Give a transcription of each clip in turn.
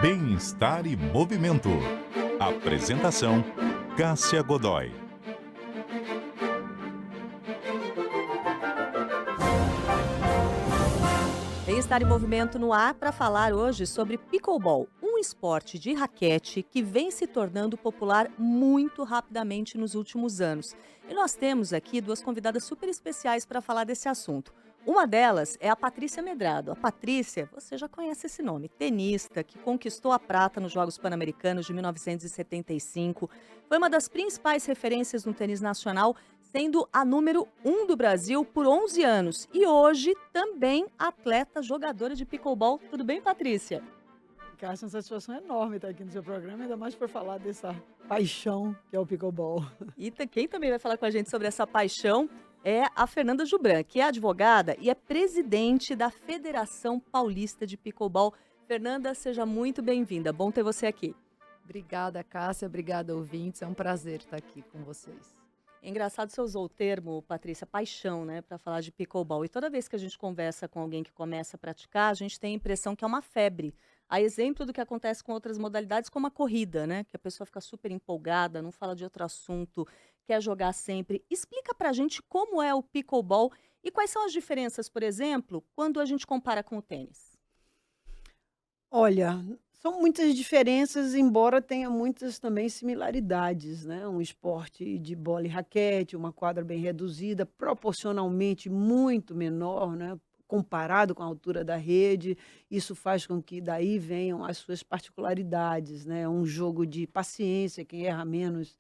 Bem-estar e movimento. Apresentação: Cássia Godoy. Bem-estar em movimento no ar para falar hoje sobre pickleball, um esporte de raquete que vem se tornando popular muito rapidamente nos últimos anos. E nós temos aqui duas convidadas super especiais para falar desse assunto. Uma delas é a Patrícia Medrado. A Patrícia, você já conhece esse nome, tenista que conquistou a prata nos Jogos Pan-Americanos de 1975. Foi uma das principais referências no tênis nacional, sendo a número 1 do Brasil por 11 anos. E hoje também atleta jogadora de pickleball. Tudo bem, Patrícia? Cássia, uma satisfação enorme estar aqui no seu programa, ainda mais por falar dessa paixão que é o pickleball. E quem também vai falar com a gente sobre essa paixão é a Fernanda Jubran, que é advogada e é presidente da Federação Paulista de Pickleball. Fernanda, seja muito bem-vinda. Bom ter você aqui. Obrigada, Cássia. Obrigada, ouvintes. É um prazer estar aqui com vocês. É engraçado, você usou o termo, Patrícia, paixão, né, para falar de pickleball. E toda vez que a gente conversa com alguém que começa a praticar, a gente tem a impressão que é uma febre. A exemplo do que acontece com outras modalidades, como a corrida, né, que a pessoa fica super empolgada, não fala de outro assunto, quer jogar sempre. Explica pra gente como é o pickleball e quais são as diferenças, por exemplo, quando a gente compara com o tênis. Olha, são muitas diferenças, embora tenha muitas também similaridades, né? Um esporte de bola e raquete, uma quadra bem reduzida, proporcionalmente muito menor, né? Comparado com a altura da rede, isso faz com que daí venham as suas particularidades, né? Um jogo de paciência, quem erra menos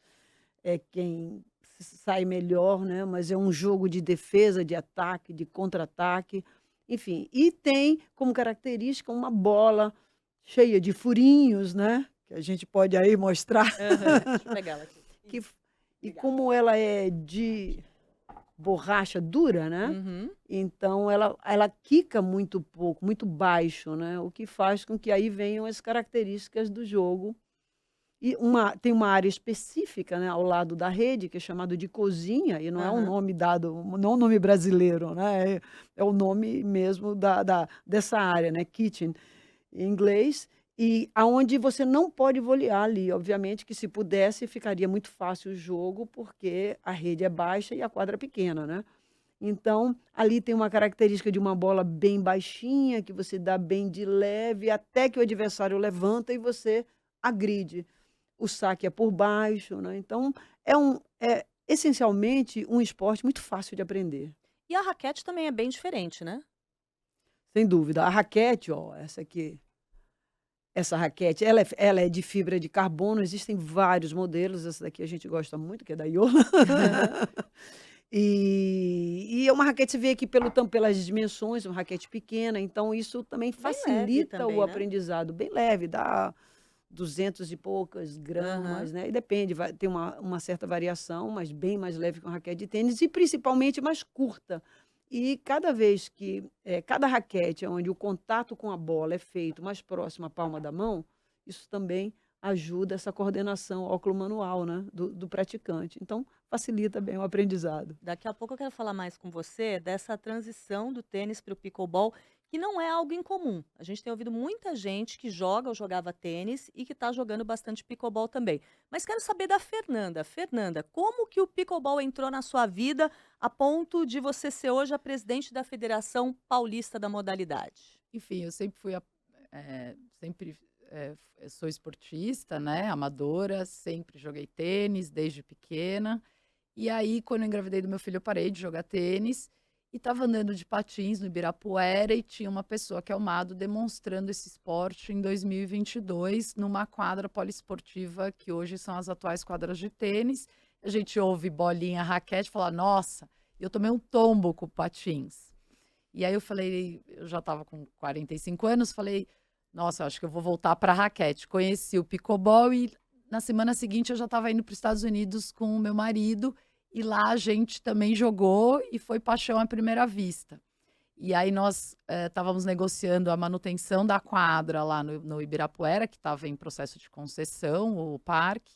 é quem sai melhor, né? Mas é um jogo de defesa, de ataque, de contra-ataque, enfim. E tem como característica uma bola cheia de furinhos, né? Que a gente pode aí mostrar. Aham, deixa eu pegar ela aqui. Que, Isso, e obrigada. como ela é de borracha dura, né? Uhum. Então ela quica muito pouco, muito baixo, né? O que faz com que aí venham as características do jogo. E tem uma área específica, né, ao lado da rede, que é chamado de cozinha, e não é um Aham. nome dado, não é um nome brasileiro, né? É o nome mesmo dessa área, né? Kitchen, em inglês, e aonde você não pode volear ali. Obviamente que se pudesse, ficaria muito fácil o jogo, porque a rede é baixa e a quadra é pequena, né? Então, ali tem uma característica de uma bola bem baixinha, que você dá bem de leve, até que o adversário levanta e você agride. O saque é por baixo, né, então é essencialmente um esporte muito fácil de aprender, E a raquete também é bem diferente, né? sem dúvida. A raquete, ó, essa aqui, essa raquete, ela é de fibra de carbono, existem vários modelos, essa daqui a gente gosta muito, que é da Iola. E é uma raquete, você vê aqui pelas dimensões, uma raquete pequena, então isso também Bem leve facilita o também, né? aprendizado, bem leve, dá 200 e poucas Aham. gramas, né, e depende, tem uma certa variação, mas bem mais leve que uma raquete de tênis e principalmente mais curta. E cada vez que, cada raquete onde o contato com a bola é feito mais próximo à palma da mão, isso também ajuda essa coordenação óculo-manual, né, do praticante. Então, facilita bem o aprendizado. Daqui a pouco eu quero falar mais com você dessa transição do tênis para o pickleball, que não é algo incomum. A gente tem ouvido muita gente que joga ou jogava tênis e que está jogando bastante pickleball também. Mas quero saber da Fernanda. Fernanda, como que o pickleball entrou na sua vida a ponto de você ser hoje a presidente da Federação Paulista da modalidade? Enfim, eu sempre fui, sempre sou esportista, né, amadora, sempre joguei tênis desde pequena. E aí, quando eu engravidei do meu filho, eu parei de jogar tênis e estava andando de patins no Ibirapuera e tinha uma pessoa que é o Mado demonstrando esse esporte em 2022 numa quadra poliesportiva que hoje são as atuais quadras de tênis. A gente ouve bolinha, raquete, fala, nossa, eu tomei um tombo com patins. E aí eu falei, eu já estava com 45 anos, falei, nossa, eu acho que eu vou voltar para raquete. Conheci o pickleball e na semana seguinte eu já estava indo para os Estados Unidos com o meu marido e lá a gente também jogou e foi paixão à primeira vista. E aí nós estávamos negociando a manutenção da quadra lá no Ibirapuera, que estava em processo de concessão, o parque.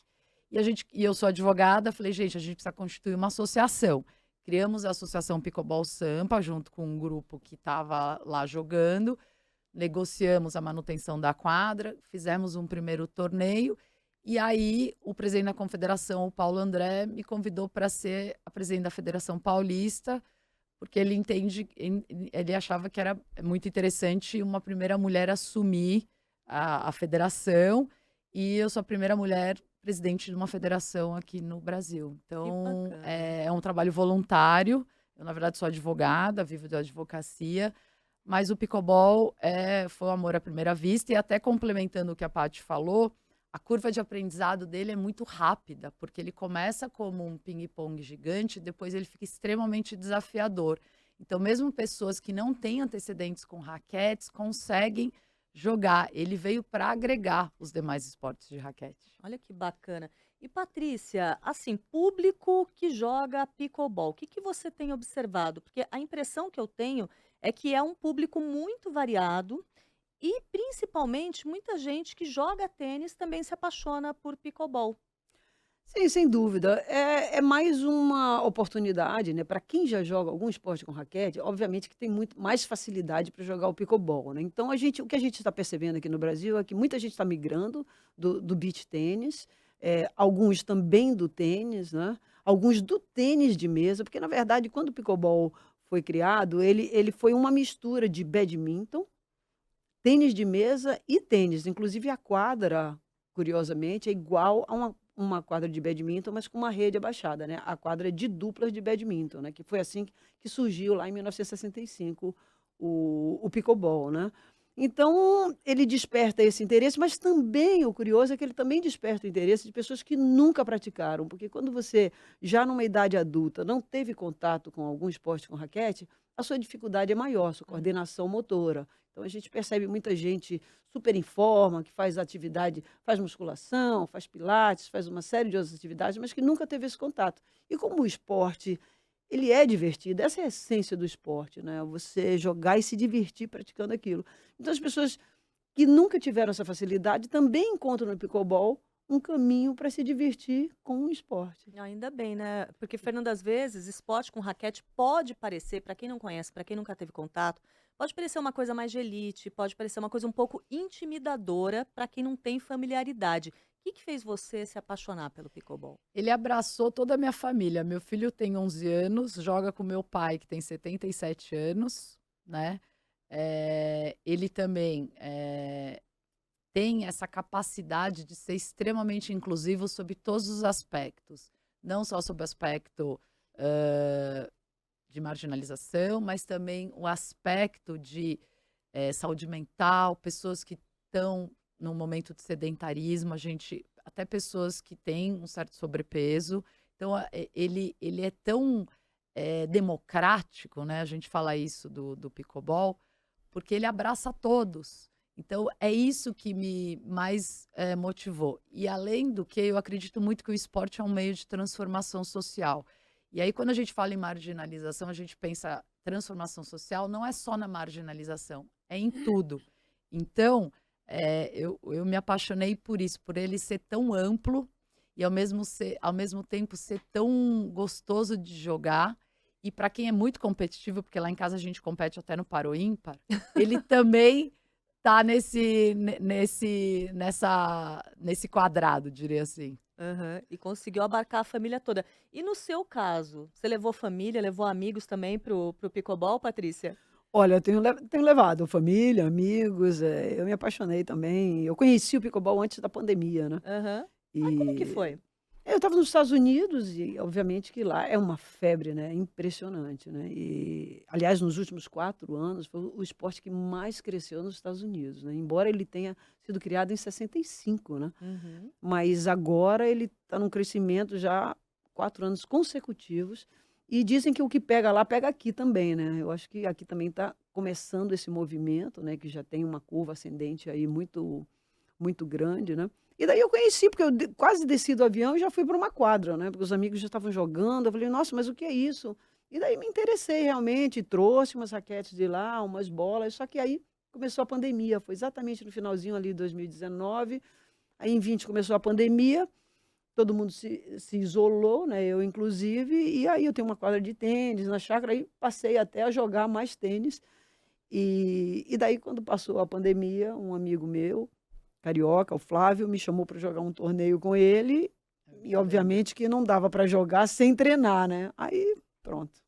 E eu sou advogada, falei, gente, a gente precisa constituir uma associação. Criamos a Associação Pickleball Sampa, junto com um grupo que estava lá jogando. negociamos a manutenção da quadra, fizemos um primeiro torneio, e aí o presidente da confederação, o Paulo André, me convidou para ser a presidente da Federação Paulista, porque ele achava que era muito interessante uma primeira mulher assumir a federação, e eu sou a primeira mulher presidente de uma federação aqui no Brasil. Então, bacana. é um trabalho voluntário. Eu, na verdade, sou advogada, vivo de advocacia, mas o pickleball foi um amor à primeira vista, e até complementando o que a Paty falou, a curva de aprendizado dele é muito rápida, porque ele começa como um ping-pong gigante, e depois ele fica extremamente desafiador. Então, mesmo pessoas que não têm antecedentes com raquetes conseguem jogar. Ele veio para agregar os demais esportes de raquete. Olha que bacana. E Patrícia, assim, público que joga pickleball, o que você tem observado? Porque a impressão que eu tenho é que é um público muito variado e, principalmente, muita gente que joga tênis também se apaixona por pickleball. Sim, sem dúvida. É mais uma oportunidade, né, para quem já joga algum esporte com raquete, obviamente que tem muito mais facilidade para jogar o pickleball, né? Então o que a gente está percebendo aqui no Brasil é que muita gente está migrando do beach tênis, alguns também do tênis, né? Alguns do tênis de mesa, porque na verdade quando o pickleball foi criado, ele foi uma mistura de badminton, tênis de mesa e tênis. Inclusive a quadra, curiosamente, é igual a uma quadra de badminton, mas com uma rede abaixada, né? A quadra é de duplas de badminton, né? Que foi assim que surgiu lá em 1965 o pickleball, né? Então, ele desperta esse interesse, mas também o curioso é que ele também desperta o interesse de pessoas que nunca praticaram, porque quando você, já numa idade adulta, não teve contato com algum esporte com raquete, a sua dificuldade é maior, sua coordenação motora. Então, a gente percebe muita gente super em forma, que faz atividade, faz musculação, faz pilates, faz uma série de outras atividades, mas que nunca teve esse contato. E como o esporte, ele é divertido, essa é a essência do esporte, né? Você jogar e se divertir praticando aquilo. Então, as pessoas que nunca tiveram essa facilidade também encontram no pickleball um caminho para se divertir com o esporte. Ainda bem, né? Porque, Fernanda, às vezes, esporte com raquete pode parecer, para quem não conhece, para quem nunca teve contato, pode parecer uma coisa mais de elite, pode parecer uma coisa um pouco intimidadora para quem não tem familiaridade. O que fez você se apaixonar pelo pickleball? Ele abraçou toda a minha família. Meu filho tem 11 anos, joga com meu pai, que tem 77 anos, né? Ele também tem essa capacidade de ser extremamente inclusivo sobre todos os aspectos. Não só sobre o aspecto de marginalização, mas também o aspecto de saúde mental, pessoas que estão num momento de sedentarismo, até pessoas que têm um certo sobrepeso. Então, ele é tão democrático, né? A gente fala isso do pickleball, porque ele abraça todos. Então, é isso que me mais motivou. E, além do que, eu acredito muito que o esporte é um meio de transformação social. E aí, quando a gente fala em marginalização, a gente pensa transformação social, não é só na marginalização, é em tudo. Então, eu me apaixonei por isso, por ele ser tão amplo e, ao mesmo tempo, ser tão gostoso de jogar. E para quem é muito competitivo, porque lá em casa a gente compete até no par ou ímpar, ele também tá nesse quadrado, diria assim. Aham, e conseguiu abarcar a família toda. E no seu caso, você levou família, levou amigos também pro pickleball, Patrícia? Olha, eu tenho levado família, amigos, eu me apaixonei também. Eu conheci o pickleball antes da pandemia, né? Aham. Mas como que E foi? eu estava nos Estados Unidos e, obviamente, que lá é uma febre, né? Impressionante, né? E, aliás, nos últimos 4 anos, foi o esporte que mais cresceu nos Estados Unidos, né? Embora ele tenha sido criado em 65, né? Uhum. Mas agora ele está num crescimento já 4 anos consecutivos. E dizem que o que pega lá, pega aqui também, né? Eu acho que aqui também está começando esse movimento, né? Que já tem uma curva ascendente aí muito, muito grande, né? E daí eu conheci, porque eu quase desci do avião e já fui para uma quadra, né? Porque os amigos já estavam jogando. Eu falei, nossa, mas o que é isso? E daí me interessei realmente, trouxe umas raquetes de lá, umas bolas. Só que aí começou a pandemia. Foi exatamente no finalzinho ali de 2019. Aí em 20 começou a pandemia. Todo mundo se isolou, né? Eu inclusive. E aí eu tenho uma quadra de tênis na chácara. Aí passei até a jogar mais tênis. E daí, quando passou a pandemia, um amigo meu, carioca, o Flávio, me chamou para jogar um torneio com ele. Eu E me lembro. obviamente que não dava para jogar sem treinar, né? Aí, pronto.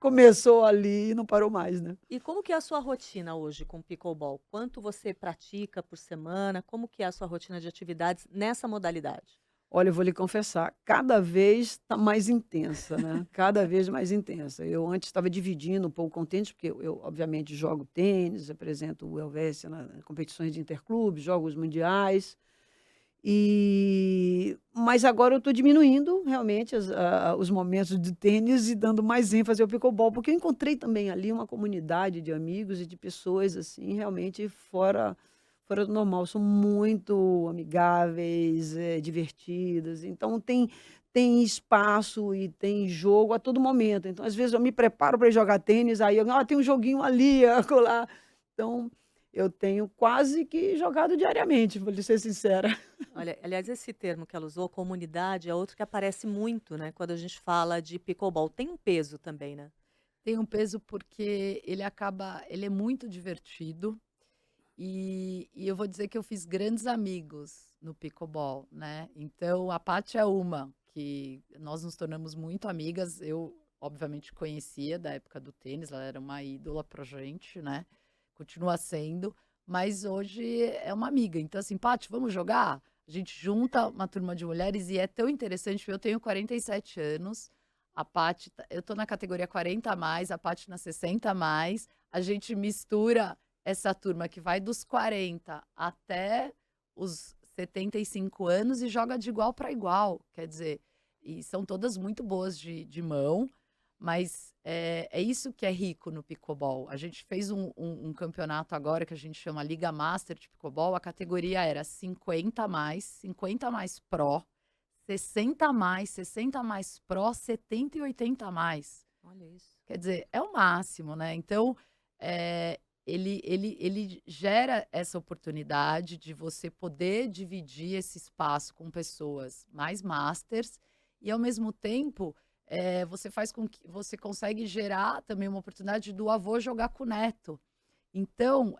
Começou ali e não parou mais, né? E como que é a sua rotina hoje com pickleball? Quanto você pratica por semana? Como que é a sua rotina de atividades nessa modalidade? Olha, eu vou lhe confessar, cada vez está mais intensa, né? Cada vez mais intensa. Eu antes estava dividindo um pouco com o tênis, porque eu, obviamente, jogo tênis, apresento o Helvécia nas competições de interclubes, jogos mundiais. Mas agora eu estou diminuindo realmente os momentos de tênis e dando mais ênfase ao pickleball, porque eu encontrei também ali uma comunidade de amigos e de pessoas assim realmente fora do normal, são muito amigáveis, divertidas. Então tem espaço e tem jogo a todo momento. Então às vezes eu me preparo para jogar tênis, aí tem um joguinho ali, acolá. Então eu tenho quase que jogado diariamente, vou lhe ser sincera. Olha, aliás, esse termo que ela usou, comunidade, é outro que aparece muito, né? Quando a gente fala de pickleball. Tem um peso também, né? Tem um peso porque ele é muito divertido e eu vou dizer que eu fiz grandes amigos no pickleball, né? Então a Paty é uma que nós nos tornamos muito amigas. Eu, obviamente, conhecia da época do tênis, ela era uma ídola pra gente, né? Continua sendo, mas hoje é uma amiga. Então, assim, Paty, vamos jogar? A gente junta uma turma de mulheres e é tão interessante, porque eu tenho 47 anos. A Paty, eu tô na categoria 40 a mais, a Paty na 60 a mais. A gente mistura essa turma que vai dos 40 até os 75 anos e joga de igual para igual. Quer dizer, e são todas muito boas de mão, mas é isso que é rico no pickleball. A gente fez um campeonato agora que a gente chama Liga Master de Pickleball. A categoria era 50 a mais, 50 a mais Pro, 60 a mais, 60 a mais Pro, 70 e 80 a mais. Olha isso. Quer dizer, é o máximo, né? Então, ele gera essa oportunidade de você poder dividir esse espaço com pessoas mais masters e, ao mesmo tempo, você faz com que você consegue gerar também uma oportunidade do avô jogar com o neto. Então,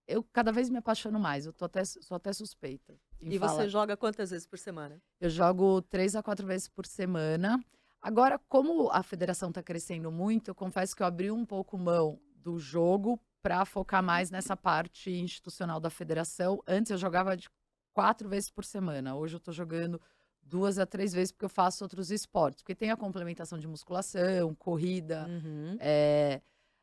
eu cada vez me apaixono mais. Sou até suspeita em E você falar. joga quantas vezes por semana? Eu jogo 3 a 4 vezes por semana. Agora, como a federação está crescendo muito, eu confesso que eu abri um pouco mão do jogo para focar mais nessa parte institucional da federação. Antes eu jogava de 4 vezes por semana. Hoje eu estou jogando 2 a 3 vezes porque eu faço outros esportes. Porque tem a complementação de musculação, corrida. Uhum.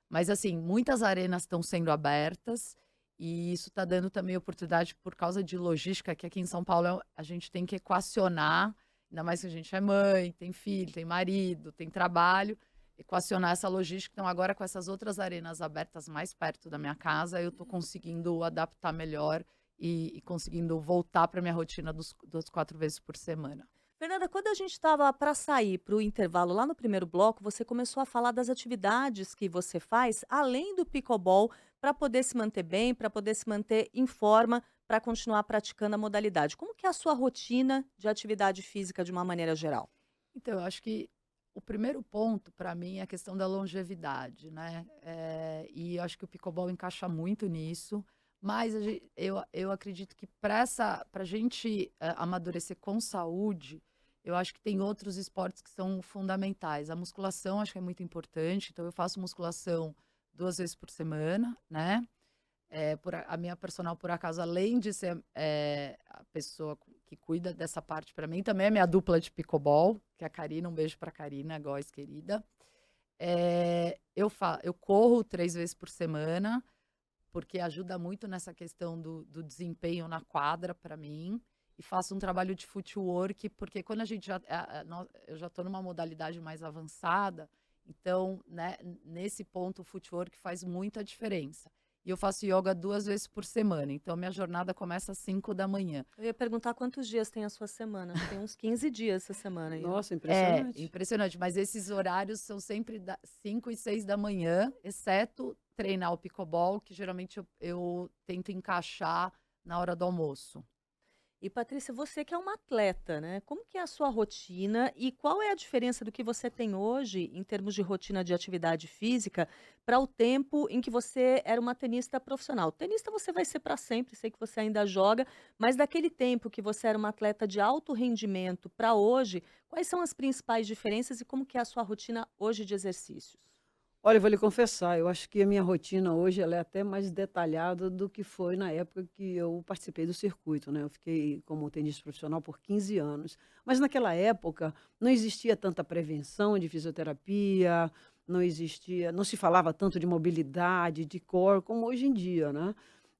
Mas assim, muitas arenas estão sendo abertas e isso está dando também oportunidade por causa de logística, que aqui em São Paulo a gente tem que equacionar, ainda mais que a gente é mãe, tem filho, tem marido, tem trabalho, equacionar essa logística. Então agora com essas outras arenas abertas mais perto da minha casa, eu estou conseguindo adaptar melhor e conseguindo voltar para minha rotina dos 4 vezes por semana. Fernanda, quando a gente estava para sair para o intervalo lá no primeiro bloco, você começou a falar das atividades que você faz, além do pickleball, para poder se manter bem, para poder se manter em forma, para continuar praticando a modalidade. Como que é a sua rotina de atividade física de uma maneira geral? Então, eu acho que o primeiro ponto para mim é a questão da longevidade, né? E eu acho que o pickleball encaixa muito nisso. Mas eu acredito que para a gente amadurecer com saúde, eu acho que tem outros esportes que são fundamentais. A musculação acho que é muito importante, então eu faço musculação 2 vezes por semana, né? A minha personal, por acaso, além de ser a pessoa que cuida dessa parte para mim, também é minha dupla de pickleball, que é a Karina. Um beijo para a Karina, Góes, querida. Eu corro 3 vezes por semana, porque ajuda muito nessa questão do desempenho na quadra para mim. E faço um trabalho de footwork, porque quando a gente eu já estou numa modalidade mais avançada, então, né, nesse ponto o footwork faz muita diferença. E eu faço yoga 2 vezes por semana, então minha jornada começa às 5 da manhã. Eu ia perguntar quantos dias tem a sua semana. Tem uns 15 dias essa semana aí. Nossa, É, impressionante. impressionante, mas esses horários são sempre 5 e 6 da manhã, exceto treinar o pickleball, que geralmente eu tento encaixar na hora do almoço. E Patrícia, você que é uma atleta, né? Como que é a sua rotina e qual é a diferença do que você tem hoje em termos de rotina de atividade física para o tempo em que você era uma tenista profissional? Tenista você vai ser para sempre, sei que você ainda joga, mas daquele tempo que você era uma atleta de alto rendimento para hoje, quais são as principais diferenças e como que é a sua rotina hoje de exercícios? Olha, eu vou lhe confessar, eu acho que a minha rotina hoje ela é até mais detalhada do que foi na época que eu participei do circuito, né? Eu fiquei como tenista profissional por 15 anos. Mas naquela época não existia tanta prevenção de fisioterapia, não existia, não se falava tanto de mobilidade, de core como hoje em dia, né?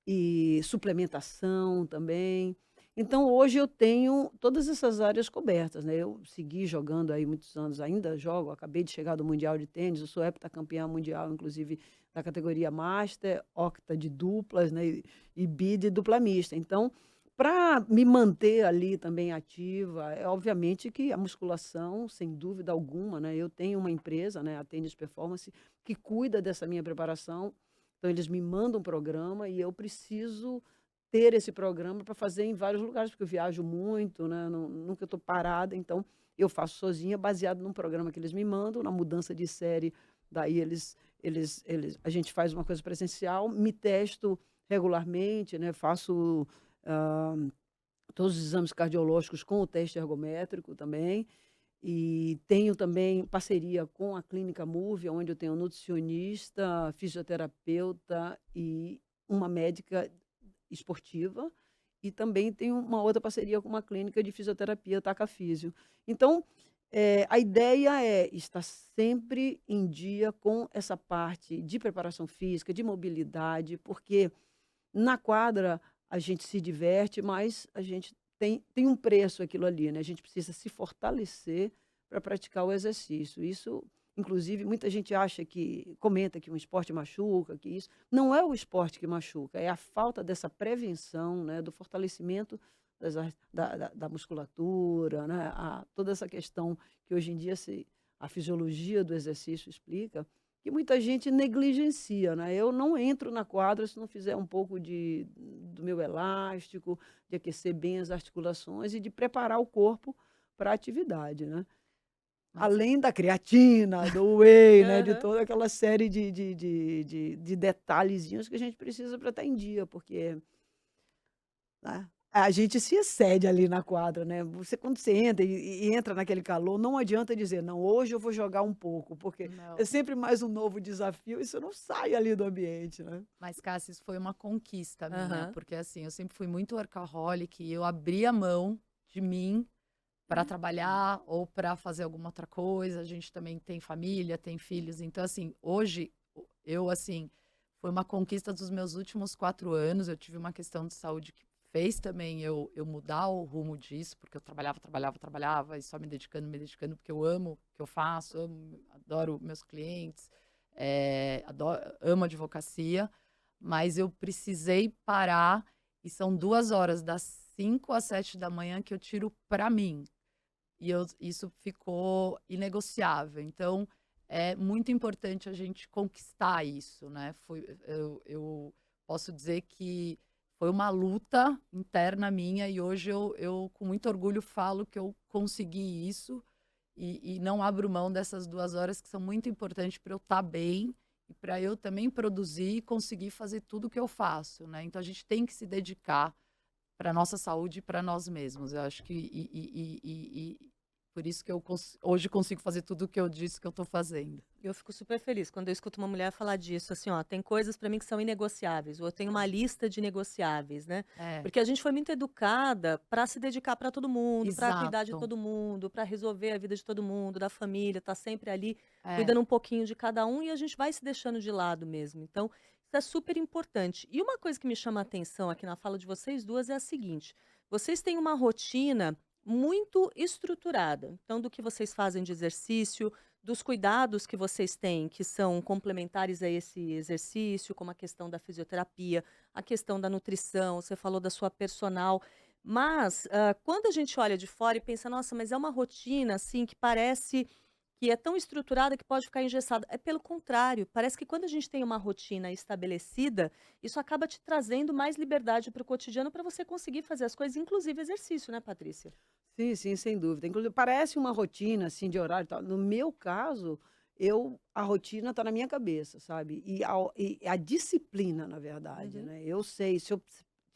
E suplementação também. Então hoje eu tenho todas essas áreas cobertas, né, eu segui jogando aí muitos anos, ainda jogo, acabei de chegar do mundial de tênis, eu sou heptacampeã mundial inclusive da categoria master, octa de duplas, né, e bi de dupla mista. Então, para me manter ali também ativa, é obviamente que a musculação, sem dúvida alguma, né, eu tenho uma empresa, né, a Tênis Performance, que cuida dessa minha preparação, então eles me mandam um programa e eu preciso ter esse programa para fazer em vários lugares, porque eu viajo muito, né, nunca estou parada, então eu faço sozinha, baseado num programa que eles me mandam, na mudança de série, daí a gente faz uma coisa presencial, me testo regularmente, né, faço, hã, todos os exames cardiológicos com o teste ergométrico também, e tenho também parceria com a Clínica Move, onde eu tenho nutricionista, fisioterapeuta e uma médica esportiva, e também tenho uma outra parceria com uma clínica de fisioterapia, Taca Físio. Então, a ideia é estar sempre em dia com essa parte de preparação física, de mobilidade, porque na quadra a gente se diverte, mas a gente tem um preço aquilo ali, né, a gente precisa se fortalecer para praticar o exercício. Isso, inclusive, muita gente acha que comenta que um esporte machuca, que isso não é o esporte que machuca, é a falta dessa prevenção, né, do fortalecimento da musculatura, né, toda essa questão que hoje em dia a fisiologia do exercício explica, que muita gente negligencia, né. Eu não entro na quadra se não fizer um pouco do meu elástico, de aquecer bem as articulações e de preparar o corpo para a atividade, né. Mas Além da creatina, do whey, né, de Aham. toda aquela série de detalhezinhos que a gente precisa para estar em dia, porque, né, a gente se excede ali na quadra, né. Quando você entra e entra naquele calor, não adianta dizer: "Não, hoje eu vou jogar um pouco", porque é não. sempre mais um novo desafio e você não sai ali do ambiente, né. Mas, Cássia, isso foi uma conquista minha, Aham. porque assim, eu sempre fui muito workaholic e eu abria mão de mim para trabalhar ou para fazer alguma outra coisa. A gente também tem família, tem filhos. Então, assim, hoje, eu, assim, foi uma conquista dos meus últimos 4 anos. Eu tive uma questão de saúde que fez também eu mudar o rumo disso, porque eu trabalhava, trabalhava, trabalhava e só me dedicando, porque eu amo o que eu faço, adoro meus clientes, amo advocacia, mas eu precisei parar e são 2 horas, das 5 às 7 da manhã, que eu tiro para mim. E isso ficou inegociável. Então, é muito importante a gente conquistar isso, né. Eu posso dizer que foi uma luta interna minha e hoje eu com muito orgulho falo que eu consegui isso e não abro mão dessas 2 horas que são muito importantes para eu estar bem e para eu também produzir e conseguir fazer tudo o que eu faço, né. Então a gente tem que se dedicar para nossa saúde e para nós mesmos. Eu acho que por isso que eu hoje consigo fazer tudo o que eu disse que eu estou fazendo. Eu fico super feliz quando eu escuto uma mulher falar disso, assim, ó, tem coisas para mim que são inegociáveis, ou eu tenho uma lista de negociáveis, né? É, Porque a gente foi muito educada para se dedicar para todo mundo, para cuidar de exato. todo mundo, para resolver a vida de todo mundo, da família, tá sempre ali É. cuidando um pouquinho de cada um e a gente vai se deixando de lado mesmo. Então, isso é super importante. E uma coisa que me chama a atenção aqui na fala de vocês duas é a seguinte: vocês têm uma rotina muito estruturada. Então, do que vocês fazem de exercício, dos cuidados que vocês têm, que são complementares a esse exercício, como a questão da fisioterapia, a questão da nutrição, você falou da sua personal. Mas, quando a gente olha de fora e pensa, nossa, mas é uma rotina assim que parece que é tão estruturada que pode ficar engessada. É pelo contrário, parece que quando a gente tem uma rotina estabelecida, isso acaba te trazendo mais liberdade para o cotidiano para você conseguir fazer as coisas, inclusive exercício, né, Patrícia? Sim, sim, sem dúvida. Inclusive, parece uma rotina, assim, de horário e tal. No meu caso, a rotina está na minha cabeça, sabe? E a disciplina, na verdade, Uhum. né? Eu sei, se eu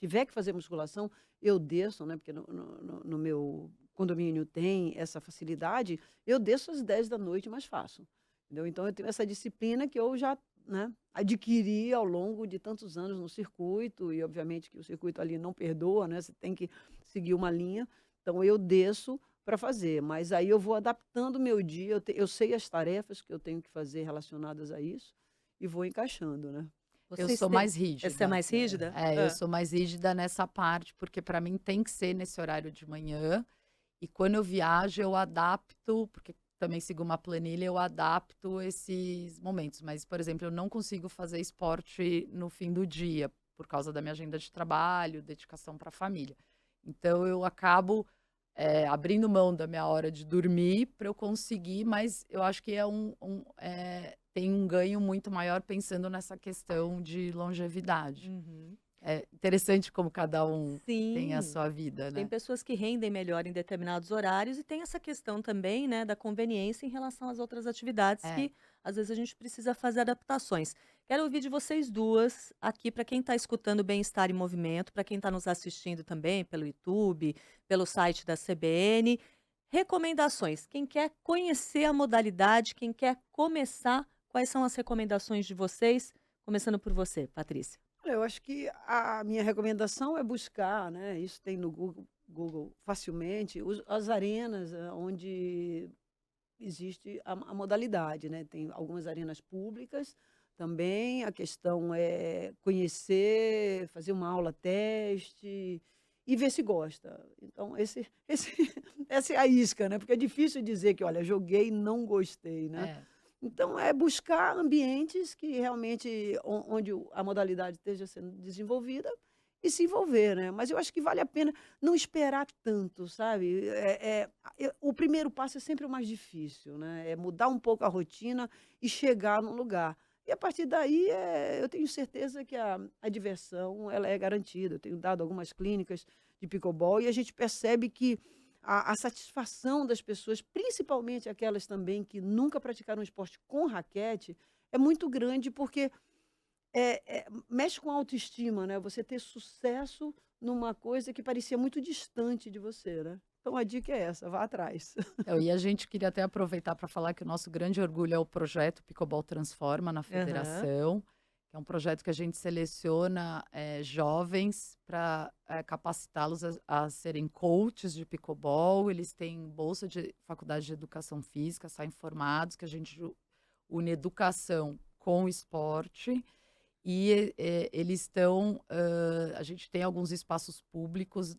tiver que fazer musculação, eu desço, né? Porque no meu condomínio tem essa facilidade, eu desço às 10 da noite, mas faço. Entendeu? Então, eu tenho essa disciplina que eu já, né, adquiri ao longo de tantos anos no circuito, e obviamente que o circuito ali não perdoa, né? Você tem que seguir uma linha. Então eu desço para fazer, mas aí eu vou adaptando o meu dia, eu sei as tarefas que eu tenho que fazer relacionadas a isso, e vou encaixando, né. Eu Vocês sou têm mais Você é rígida. mais rígida? Eu sou mais rígida nessa parte, porque para mim tem que ser nesse horário de manhã. E quando eu viajo, eu adapto, porque também sigo uma planilha, eu adapto esses momentos. Mas, por exemplo, eu não consigo fazer esporte no fim do dia, por causa da minha agenda de trabalho, dedicação para a família. Então, eu acabo, abrindo mão da minha hora de dormir para eu conseguir, mas eu acho que tem um ganho muito maior pensando nessa questão de longevidade. Uhum. É interessante como cada um tem a Sim. sua vida, Tem né? pessoas que rendem melhor em determinados horários e tem essa questão também, né, da conveniência em relação às outras atividades É. que às vezes a gente precisa fazer adaptações. Quero ouvir de vocês duas aqui para quem está escutando Bem-Estar em Movimento, para quem está nos assistindo também pelo YouTube, pelo site da CBN. Recomendações. Quem quer conhecer a modalidade, quem quer começar, quais são as recomendações de vocês? Começando por você, Patrícia. Olha, eu acho que a minha recomendação é buscar, né, isso tem no Google facilmente, as arenas, onde existe a modalidade, né, tem algumas arenas públicas também, a questão é conhecer, fazer uma aula teste e ver se gosta. Então esse essa é a isca, né, porque é difícil dizer que: "Olha, joguei e não gostei", né. É. Então é buscar ambientes que realmente onde a modalidade esteja sendo desenvolvida e se envolver, né. Mas eu acho que vale a pena não esperar tanto, sabe. O primeiro passo é sempre o mais difícil, né, é mudar um pouco a rotina e chegar num lugar. E a partir daí, eu tenho certeza que a diversão ela é garantida. Eu tenho dado algumas clínicas de pickleball e a gente percebe que a satisfação das pessoas, principalmente aquelas também que nunca praticaram um esporte com raquete, é muito grande, porque mexe com a autoestima, né, você ter sucesso numa coisa que parecia muito distante de você, né. Então a dica é essa, vá atrás. Então, e a gente queria até aproveitar para falar que o nosso grande orgulho é o projeto Pickleball Transforma na Aham. federação, que é um projeto que a gente seleciona jovens para capacitá-los a serem coaches de pickleball. Eles têm bolsa de faculdade de educação física, saem formados, que a gente une educação com esporte. E eles estão. A gente tem alguns espaços públicos,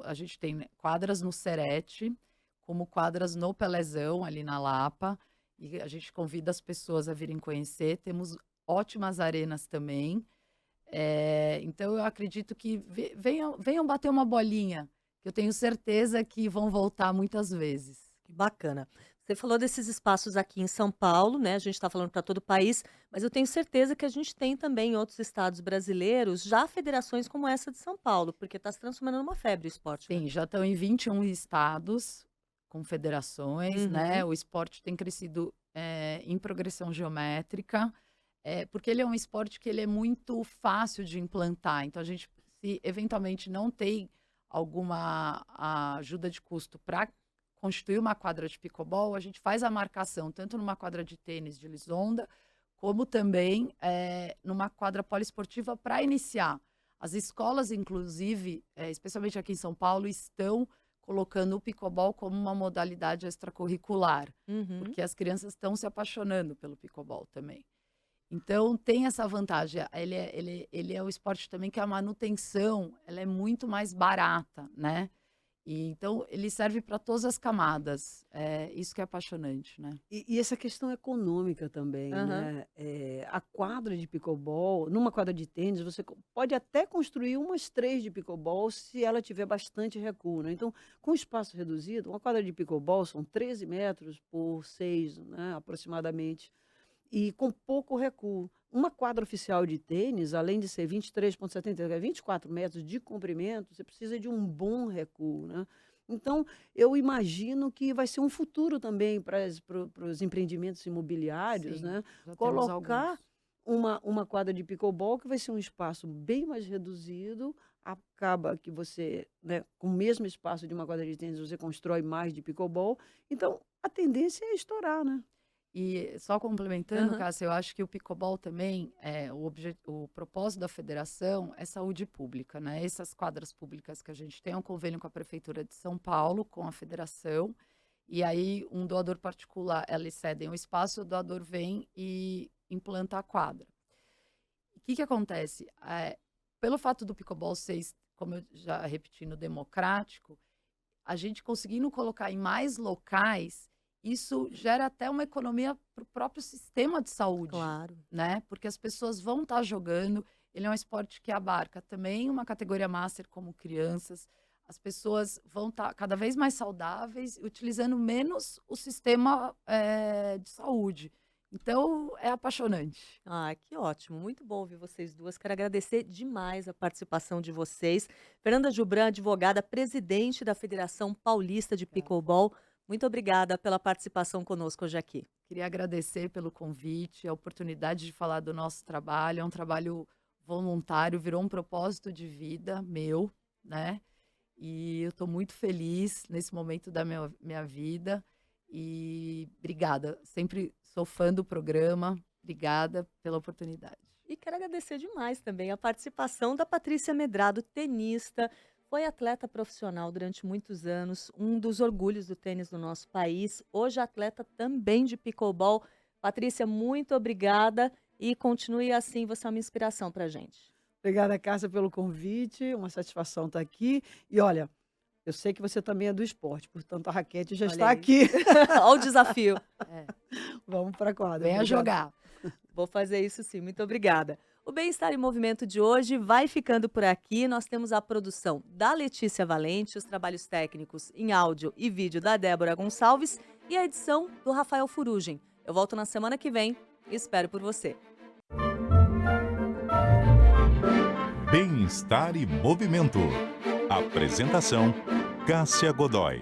a gente tem, né, quadras no Serete, como quadras no Pelezão, ali na Lapa. E a gente convida as pessoas a virem conhecer. Temos ótimas arenas também. Então, eu acredito que venham bater uma bolinha, que eu tenho certeza que vão voltar muitas vezes. Que bacana. Você falou desses espaços aqui em São Paulo, né? A gente está falando para todo o país, mas eu tenho certeza que a gente tem também em outros estados brasileiros já federações como essa de São Paulo, porque está se transformando numa febre o esporte, né? Sim, já estão em 21 estados com federações, né? Uhum. O esporte tem crescido em progressão geométrica, porque ele é um esporte que ele é muito fácil de implantar. Então, a gente, se eventualmente não tem alguma ajuda de custo para constituir uma quadra de pickleball, a gente faz a marcação tanto numa quadra de tênis de Lisonda, como também numa quadra poliesportiva para iniciar. As escolas, inclusive, especialmente aqui em São Paulo, estão colocando o pickleball como uma modalidade extracurricular, Uhum. porque as crianças estão se apaixonando pelo pickleball também. Então, tem essa vantagem. Ele é o esporte também que a manutenção ela é muito mais barata, né? E, então, ele serve para todas as camadas. É isso que é apaixonante, né? E essa questão econômica também, Aham. né? A quadra de pickleball, numa quadra de tênis, você pode até construir umas 3 de pickleball se ela tiver bastante recuo, né? Então, com espaço reduzido, uma quadra de pickleball são 13 metros por 6, né, aproximadamente, e com pouco recuo. Uma quadra oficial de tênis, além de ser 23,70, 24 metros de comprimento, você precisa de um bom recuo, né? Então, eu imagino que vai ser um futuro também para os empreendimentos imobiliários, Sim, né? já temos Colocar alguns. uma quadra de pickleball que vai ser um espaço bem mais reduzido, acaba que você, né, com o mesmo espaço de uma quadra de tênis, você constrói mais de pickleball. Então, a tendência é estourar, né? E só complementando, Aham. Cássia, eu acho que o pickleball também, o propósito da federação é saúde pública, né? Essas quadras públicas que a gente tem é um convênio com a Prefeitura de São Paulo, com a federação, e aí um doador particular, eles cedem o espaço, o doador vem e implanta a quadra. O que que acontece? Pelo fato do pickleball ser, como eu já repeti, no democrático, a gente conseguindo colocar em mais locais, isso gera até uma economia para o próprio sistema de saúde, Claro. né? Porque as pessoas vão estar jogando. Ele é um esporte que abarca também uma categoria master como crianças. As pessoas vão estar cada vez mais saudáveis, utilizando menos o sistema de saúde. Então, é apaixonante. Ah, que ótimo. Muito bom ouvir vocês duas. Quero agradecer demais a participação de vocês. Fernanda Gilbran, advogada, presidente da Federação Paulista de Pickleball. Muito obrigada pela participação conosco hoje aqui. Queria agradecer pelo convite, a oportunidade de falar do nosso trabalho. É um trabalho voluntário, virou um propósito de vida meu, né? E eu estou muito feliz nesse momento da minha vida. E obrigada. Sempre sou fã do programa. Obrigada pela oportunidade. E quero agradecer demais também a participação da Patrícia Medrado, tenista. Foi atleta profissional durante muitos anos, um dos orgulhos do tênis do nosso país. Hoje atleta também de pickleball. Patrícia, muito obrigada e continue assim, você é uma inspiração para a gente. Obrigada, Cássia, pelo convite. Uma satisfação estar aqui. E olha, eu sei que você também é do esporte, portanto, a raquete já Olha está aí. aqui. Olha o desafio. É, Vamos para a quadra. venha Obrigada. jogar. Vou fazer isso sim, muito obrigada. O Bem-Estar em Movimento de hoje vai ficando por aqui. Nós temos a produção da Letícia Valente, os trabalhos técnicos em áudio e vídeo da Débora Gonçalves e a edição do Rafael Furugem. Eu volto na semana que vem e espero por você. Bem-Estar e Movimento. Apresentação: Cássia Godoy.